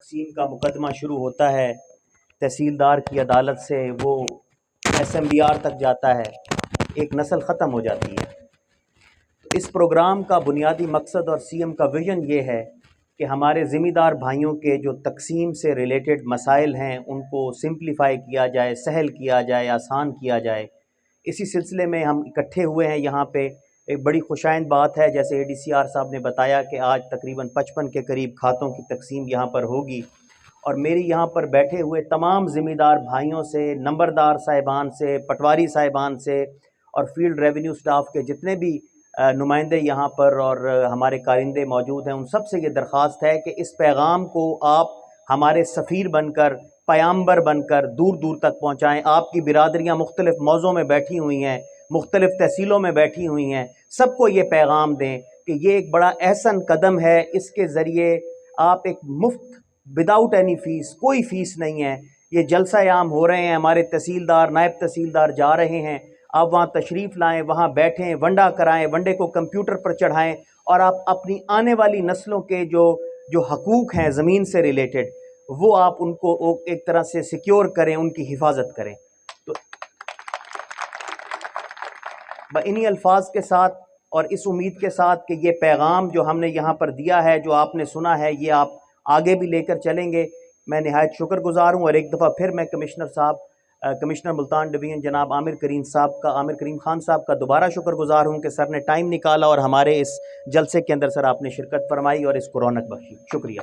تقسیم کا مقدمہ شروع ہوتا ہے تحصیلدار کی عدالت سے، وہ SMBR تک جاتا ہے، ایک نسل ختم ہو جاتی ہے۔ تو اس پروگرام کا بنیادی مقصد اور CM کا ویژن یہ ہے کہ ہمارے ذمہ دار بھائیوں کے جو تقسیم سے ریلیٹڈ مسائل ہیں ان کو سمپلیفائی کیا جائے، سہل کیا جائے، آسان کیا جائے۔ اسی سلسلے میں ہم اکٹھے ہوئے ہیں یہاں پہ۔ ایک بڑی خوشائند بات ہے، جیسے ADCR صاحب نے بتایا کہ آج تقریباً 55 کے قریب کھاتوں کی تقسیم یہاں پر ہوگی، اور میری یہاں پر بیٹھے ہوئے تمام ذمہ دار بھائیوں سے، نمبردار صاحبان سے، پٹواری صاحبان سے، اور فیلڈ ریونیو سٹاف کے جتنے بھی نمائندے یہاں پر اور ہمارے کارندے موجود ہیں، ان سب سے یہ درخواست ہے کہ اس پیغام کو آپ ہمارے سفیر بن کر، پیامبر بن کر دور دور تک پہنچائیں۔ آپ کی برادریاں مختلف موضوع میں بیٹھی ہوئی ہیں، مختلف تحصیلوں میں بیٹھی ہوئی ہیں، سب کو یہ پیغام دیں کہ یہ ایک بڑا احسن قدم ہے۔ اس کے ذریعے آپ ایک مفت، وداؤٹ اینی فیس، کوئی فیس نہیں ہے، یہ جلسہ عام ہو رہے ہیں، ہمارے تحصیلدار، نائب تحصیلدار جا رہے ہیں، آپ وہاں تشریف لائیں، وہاں بیٹھیں، ونڈا کرائیں، ونڈے کو کمپیوٹر پر چڑھائیں، اور آپ اپنی آنے والی نسلوں کے جو حقوق ہیں زمین سے ریلیٹڈ، وہ آپ ان کو ایک طرح سے سیکیور کریں، ان کی حفاظت کریں۔ تو انہی الفاظ کے ساتھ اور اس امید کے ساتھ کہ یہ پیغام جو ہم نے یہاں پر دیا ہے، جو آپ نے سنا ہے، یہ آپ آگے بھی لے کر چلیں گے، میں نہایت شکر گزار ہوں۔ اور ایک دفعہ پھر میں کمشنر ملتان ڈویژن جناب عامر کریم خان صاحب کا دوبارہ شکر گزار ہوں کہ سر نے ٹائم نکالا اور ہمارے اس جلسے کے اندر سر آپ نے شرکت فرمائی اور اس کو رونق بخشی۔ شکریہ۔